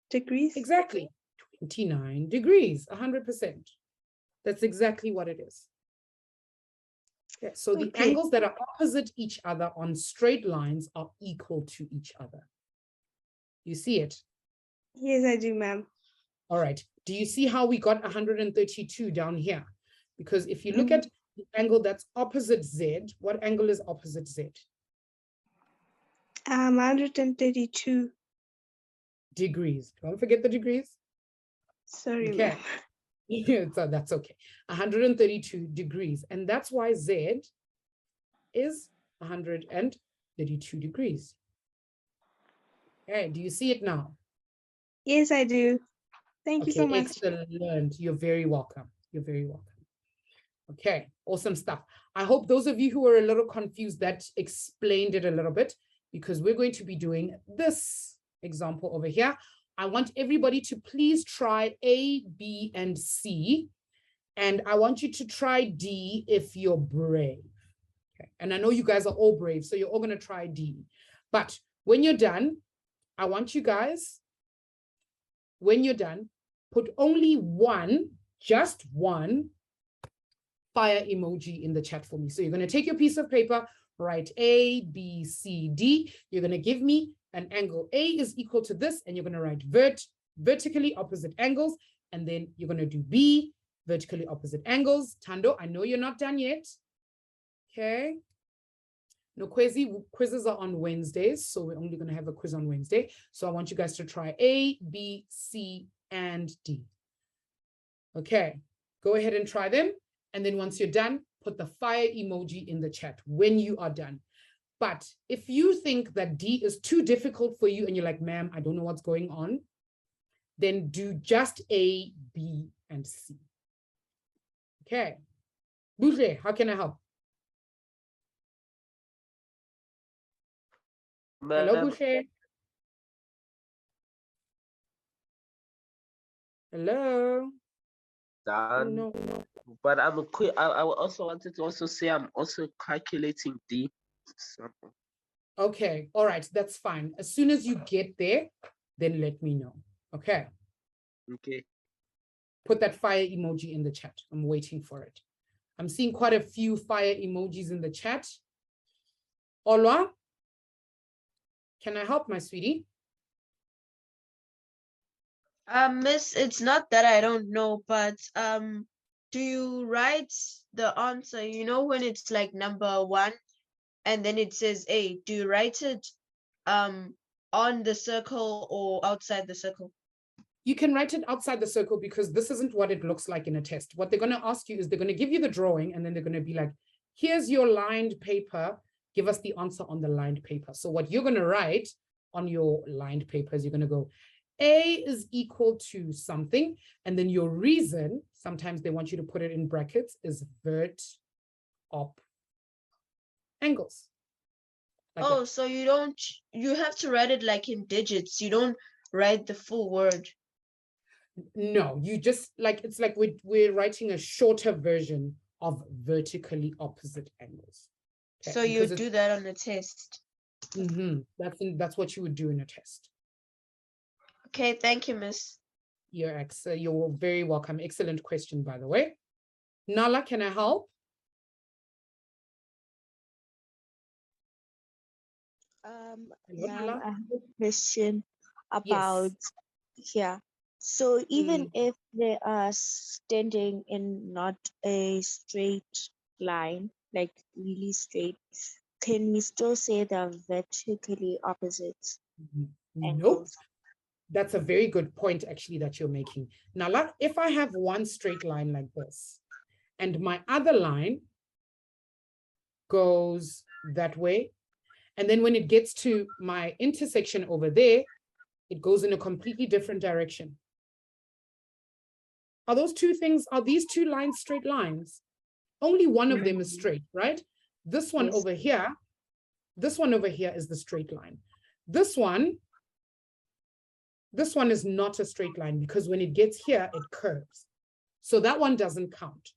Speaker 14: degrees.
Speaker 1: Exactly, 29 degrees, 100%. That's exactly what it is. Okay, so the angles that are opposite each other on straight lines are equal to each other. You see it?
Speaker 14: Yes, I do, ma'am.
Speaker 1: All right. Do you see how we got 132 down here? Because if you look at the angle that's opposite Z, what angle is opposite Z?
Speaker 14: 132
Speaker 1: degrees. Don't forget the degrees.
Speaker 14: Sorry,
Speaker 1: Okay.
Speaker 14: ma'am.
Speaker 1: So that's okay. 132 degrees. And that's why Z is 132 degrees. Okay, do you see it now?
Speaker 14: Yes, I do. Thank you so much.
Speaker 1: Excellent. You're very welcome. You're very welcome. Okay, awesome stuff. I hope those of you who are a little confused, that explained it a little bit, because we're going to be doing this example over here. I want everybody to please try A, B, and C. And I want you to try D if you're brave. Okay. And I know you guys are all brave, so you're all going to try D. But when you're done, I want you guys, when you're done, put only one, just one, fire emoji in the chat for me. So you're going to take your piece of paper, write A, B, C, D. You're going to give me an angle. A is equal to this, and you're going to write vertically opposite angles. And then you're going to do B, vertically opposite angles. Tando, I know you're not done yet. Okay. No, quizzes are on Wednesdays, so we're only going to have a quiz on Wednesday. So I want you guys to try A, B, C, and D. Okay, go ahead and try them. And then once you're done, put the fire emoji in the chat when you are done. But if you think that D is too difficult for you and you're like, ma'am, I don't know what's going on, then do just A, B, and C. Okay. Boucher, how can I help? Hello, Boucher. Hello.
Speaker 15: Done.
Speaker 1: Oh, no.
Speaker 15: But I'm quick. I also wanted to also say I'm also calculating D.
Speaker 1: Okay, all right, that's fine. As soon as you get there, then let me know. Okay.
Speaker 15: Okay.
Speaker 1: Put that fire emoji in the chat. I'm waiting for it. I'm seeing quite a few fire emojis in the chat. Olwa, can I help, my sweetie?
Speaker 8: Miss, it's not that I don't know, but do you write the answer, you know, when it's like number 1 and then it says A, do you write it on the circle or outside the circle?
Speaker 1: You can write it outside the circle because this isn't what it looks like in a test. What they're going to ask you is they're going to give you the drawing and then they're going to be like, here's your lined paper. Give us the answer on the lined paper. So what you're going to write on your lined paper is you're going to go, A is equal to something. And then your reason, sometimes they want you to put it in brackets, is vert, op, angles. Like
Speaker 8: oh,
Speaker 1: that.
Speaker 8: so you have to write it like in digits. You don't write the full word.
Speaker 1: No, you just like, it's like we're writing a shorter version of vertically opposite angles. Okay,
Speaker 8: so you do that on the test.
Speaker 1: That's what you would do in a test.
Speaker 8: Okay, thank you, Miss.
Speaker 1: You're very welcome. Excellent question, by the way. Nala, can I help?
Speaker 16: Ma'am, I have a question about here. So even if they are standing in not a straight line, like really straight, can we still say they're vertically opposite?
Speaker 1: Nope. That's a very good point, actually, that you're making. Nala, if I have one straight line like this, and my other line goes that way, and then when it gets to my intersection over there, it goes in a completely different direction. Are these two lines straight lines? Only one of them is straight, right? This one over here is the straight line. This one is not a straight line because when it gets here, it curves. So that one doesn't count.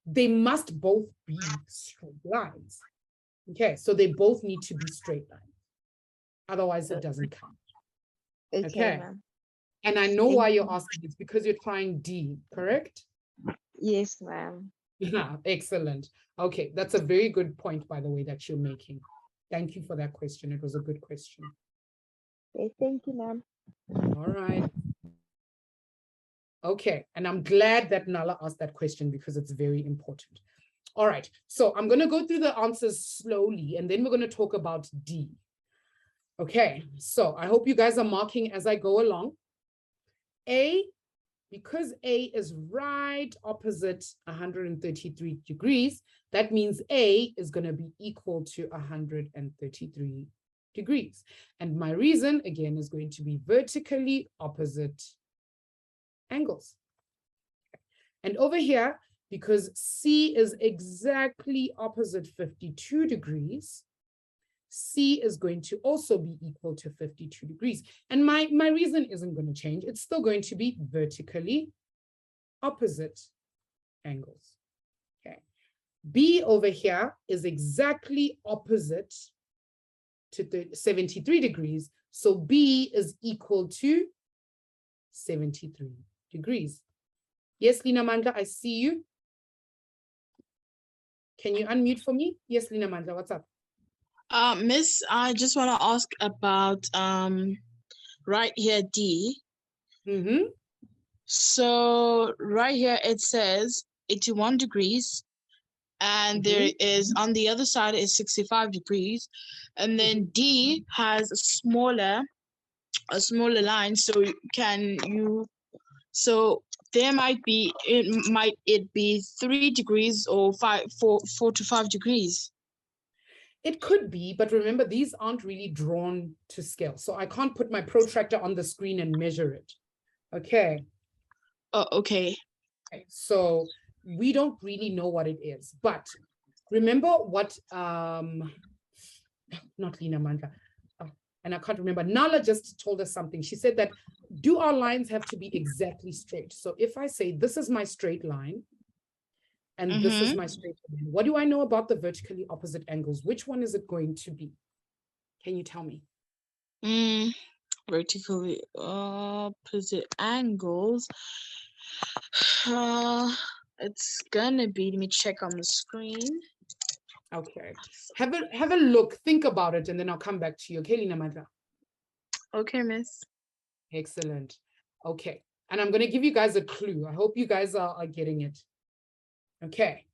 Speaker 1: They must both be straight lines. Okay, so they both need to be straight lines. Otherwise, it doesn't count. Okay. And I know why you're asking. It's because you're trying D, correct?
Speaker 16: Yes, ma'am.
Speaker 1: Yeah, excellent. Okay, that's a very good point, by the way, that you're making. Thank you for that question. It was a good question.
Speaker 16: Okay, thank you, ma'am.
Speaker 1: All right. Okay, and I'm glad that Nala asked that question because it's very important. All right, so I'm going to go through the answers slowly, and then we're going to talk about D. Okay, so I hope you guys are marking as I go along. A, because A is right opposite 133 degrees, that means A is going to be equal to 133 degrees. And my reason, again, is going to be vertically opposite angles. And over here, because C is exactly opposite 52 degrees, C is going to also be equal to 52 degrees. And my reason isn't going to change. It's still going to be vertically opposite angles. Okay. B over here is exactly opposite to the 73 degrees. So B is equal to 73 degrees. Yes, Lina Mandla, I see you. Can you unmute for me? Yes, Lina Mandla, what's up?
Speaker 10: Miss, I just want to ask about right here, D. So right here it says 81 degrees, and there is on the other side is 65 degrees, and then D has a smaller line. So there might be it be 3 degrees or 4 to 5 degrees.
Speaker 1: It could be, but remember, these aren't really drawn to scale. So I can't put my protractor on the screen and measure it. Okay.
Speaker 10: Oh, okay.
Speaker 1: So we don't really know what it is. But remember what, not Lina Mandla, and I can't remember, Nala just told us something. She said that, do our lines have to be exactly straight? So if I say, this is my straight line, and this is my straight line, what do I know about the vertically opposite angles? Which one is it going to be? Can you tell me?
Speaker 10: Vertically opposite angles. It's gonna be, let me check on the screen.
Speaker 1: Okay. Have a look, think about it, and then I'll come back to you. Okay, Lina Madla?
Speaker 10: Okay, miss.
Speaker 1: Excellent. Okay. And I'm going to give you guys a clue. I hope you guys are getting it. Okay.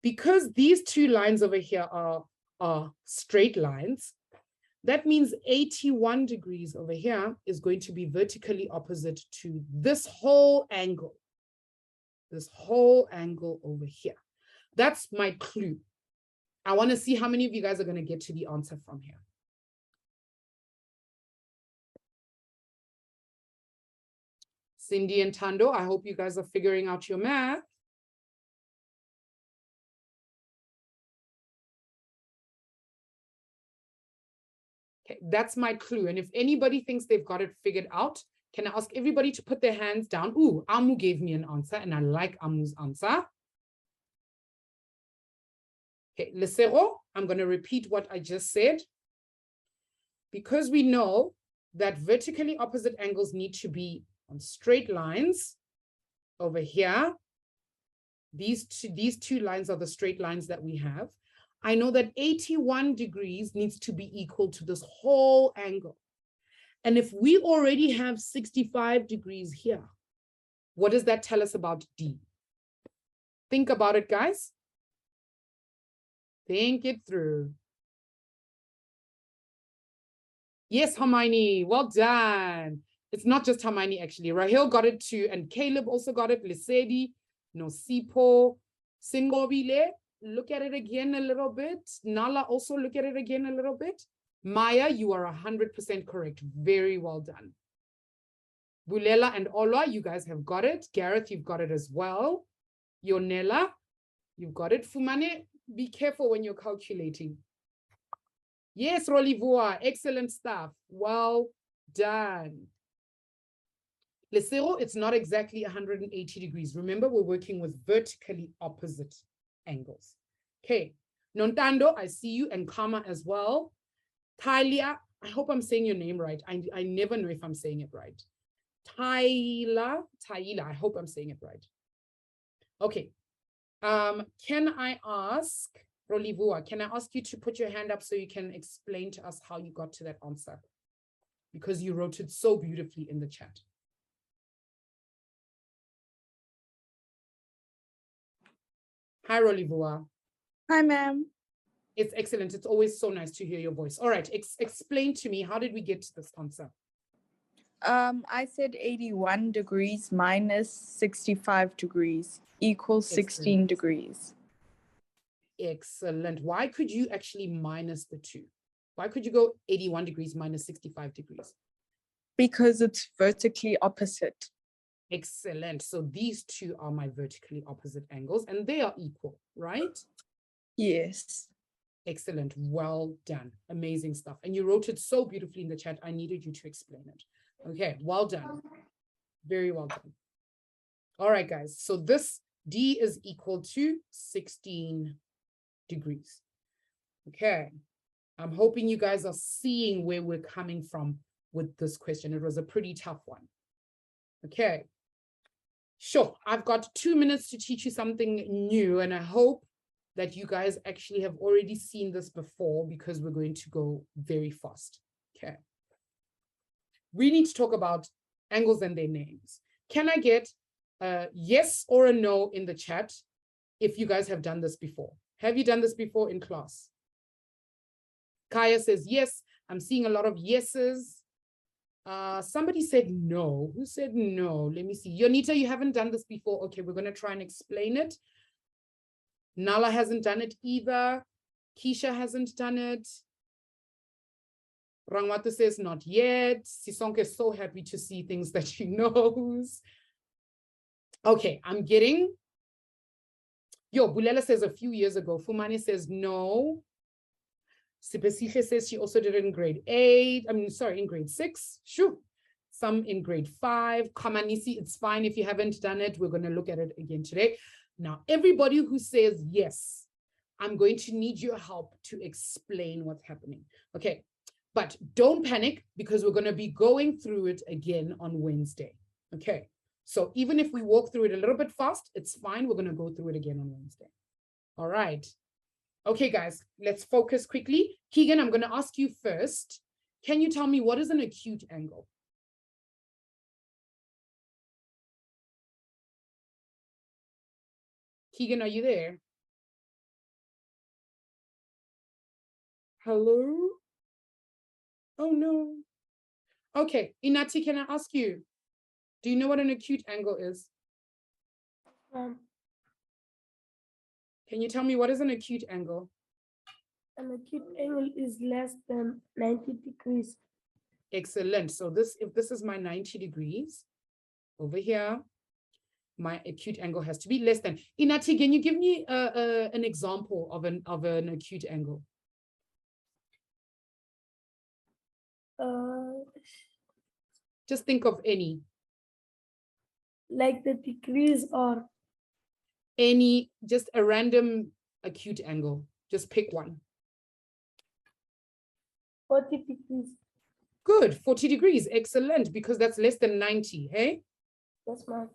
Speaker 1: Because these two lines over here are straight lines, that means 81 degrees over here is going to be vertically opposite to this whole angle. This whole angle over here. That's my clue. I want to see how many of you guys are going to get to the answer from here. Cindy and Tando, I hope you guys are figuring out your math. Okay, that's my clue. And if anybody thinks they've got it figured out, can I ask everybody to put their hands down? Ooh, Amu gave me an answer, and I like Amu's answer. Okay, Lesero, I'm going to repeat what I just said. Because we know that vertically opposite angles need to be on straight lines over here. These two lines are the straight lines that we have. I know that 81 degrees needs to be equal to this whole angle. And if we already have 65 degrees here, what does that tell us about D? Think about it, guys. Think it through. Yes, Hermione, well done. It's not just Hermione, actually. Rahel got it too, and Caleb also got it. Lesedi, Nosipo, Singobile, look at it again a little bit. Nala, also look at it again a little bit. Maya, you are 100% correct. Very well done. Bulela and Olwa, you guys have got it. Gareth, you've got it as well. Yonela, you've got it. Fumane, be careful when you're calculating. Yes, Rolivua, excellent stuff. Well done. Lesero, it's not exactly 180 degrees. Remember, we're working with vertically opposite angles. Okay, Nontando, I see you, and Kama as well. Talia, I hope I'm saying your name right. I never know if I'm saying it right. Taila, I hope I'm saying it right. Okay, can I ask, Rolivua, can I ask you to put your hand up so you can explain to us how you got to that answer? Because you wrote it so beautifully in the chat. Hi, Rolivua.
Speaker 14: Hi, ma'am.
Speaker 1: It's excellent. It's always so nice to hear your voice. All right, explain to me, how did we get to this answer?
Speaker 17: I said 81 degrees minus 65 degrees equals 16 degrees.
Speaker 1: Excellent. Why could you actually minus the two? Why could you go 81 degrees minus 65 degrees?
Speaker 17: Because it's vertically opposite.
Speaker 1: Excellent. So these two are my vertically opposite angles, and they are equal, right?
Speaker 17: Yes.
Speaker 1: Excellent. Well done. Amazing stuff. And you wrote it so beautifully in the chat. I needed you to explain it. Okay, well done. Very well done. All right, guys. So this D is equal to 16 degrees. Okay. I'm hoping you guys are seeing where we're coming from with this question. It was a pretty tough one. Okay. Sure. I've got 2 minutes to teach you something new, and I hope that you guys actually have already seen this before, because we're going to go very fast. Okay. We need to talk about angles and their names. Can I get a yes or a no in the chat if you guys have done this before. Have you done this before in class? Kaya says yes. I'm seeing a lot of yeses. Somebody said no. Who said no? Let me see. Yonita, you haven't done this before. Okay, we're going to try and explain it. Nala hasn't done it either. Keisha hasn't done it. Rangwatu says not yet. Sisonke is so happy to see things that she knows. Okay, I'm getting. Yo, Bulela says a few years ago. Fumani says no. Sipesiche says she also did it in grade 8. In grade 6. Shoo. Some in grade 5. Kamanisi, it's fine if you haven't done it. We're going to look at it again today. Now, everybody who says yes, I'm going to need your help to explain what's happening. Okay, but don't panic because we're going to be going through it again on Wednesday. Okay, so even if we walk through it a little bit fast, it's fine. We're going to go through it again on Wednesday. All right. Okay, guys, let's focus quickly. Keegan, I'm going to ask you first. Can you tell me what is an acute angle? Keegan, are you there? Hello? Oh, no. Okay, Inati, can I ask you? Do you know what an acute angle is? Can you tell me what is an acute angle?
Speaker 11: An acute angle is less than 90 degrees.
Speaker 1: Excellent. So if this is my 90 degrees, over here, my acute angle has to be less than. Inati, can you give me an example of an acute angle? Just think of any.
Speaker 11: Like the degrees or?
Speaker 1: Any, just a random acute angle. Just pick one.
Speaker 11: 40 degrees.
Speaker 1: Good, 40 degrees. Excellent, because that's less than 90, hey?
Speaker 11: Yes, ma'am.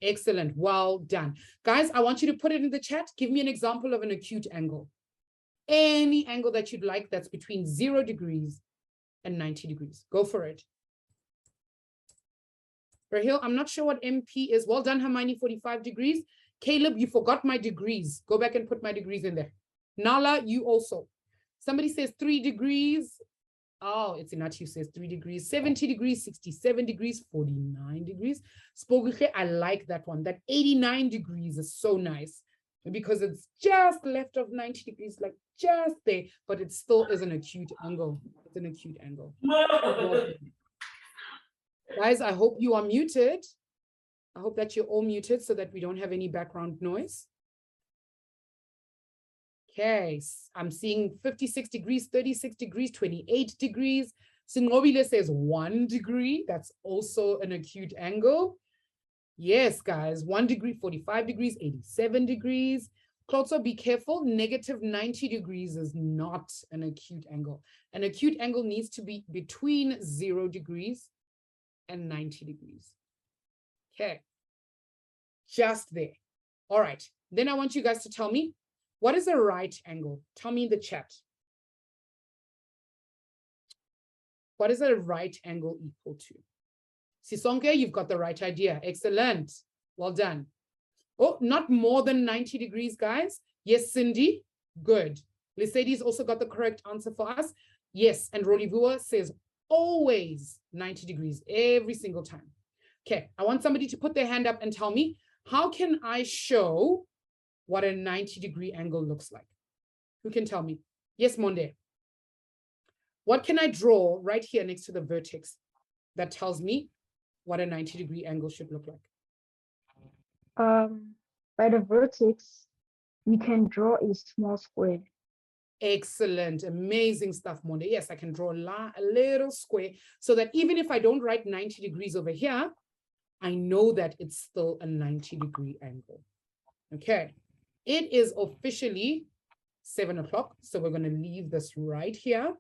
Speaker 1: Excellent, well done. Guys, I want you to put it in the chat. Give me an example of an acute angle. Any angle that you'd like that's between 0 degrees and 90 degrees. Go for it. Rahil, I'm not sure what MP is. Well done, Hermione, 45 degrees. Caleb, you forgot my degrees. Go back and put my degrees in there. Nala, you also. Somebody says 3 degrees. Oh, it's Inati who says 3 degrees, 70 degrees, 67 degrees, 49 degrees. Spoguche, I like that one. That 89 degrees is so nice because it's just left of 90 degrees, like just there, but it still is an acute angle. It's an acute angle. Guys, I hope you are muted. I hope that you're all muted so that we don't have any background noise. Okay, I'm seeing 56 degrees, 36 degrees, 28 degrees. Singobile says 1 degree. That's also an acute angle. Yes, guys, 1 degree, 45 degrees, 87 degrees. Also, be careful. Negative 90 degrees is not an acute angle. An acute angle needs to be between 0 degrees and 90 degrees. Okay, just there. All right, then I want you guys to tell me, what is a right angle? Tell me in the chat. What is a right angle equal to? Sisonke, you've got the right idea. Excellent. Well done. Oh, not more than 90 degrees, guys. Yes, Cindy. Good. Lissadie's also got the correct answer for us. Yes, and Rolivua says always 90 degrees every single time. Okay, I want somebody to put their hand up and tell me, how can I show what a 90-degree angle looks like? Who can tell me? Yes, Monde. What can I draw right here next to the vertex that tells me what a 90-degree angle should look like?
Speaker 18: By the vertex, you can draw a small square.
Speaker 1: Excellent, amazing stuff, Monde. Yes, I can draw a little square so that even if I don't write 90 degrees over here, I know that it's still a 90-degree angle. Okay, it is officially 7 o'clock, so we're going to leave this right here.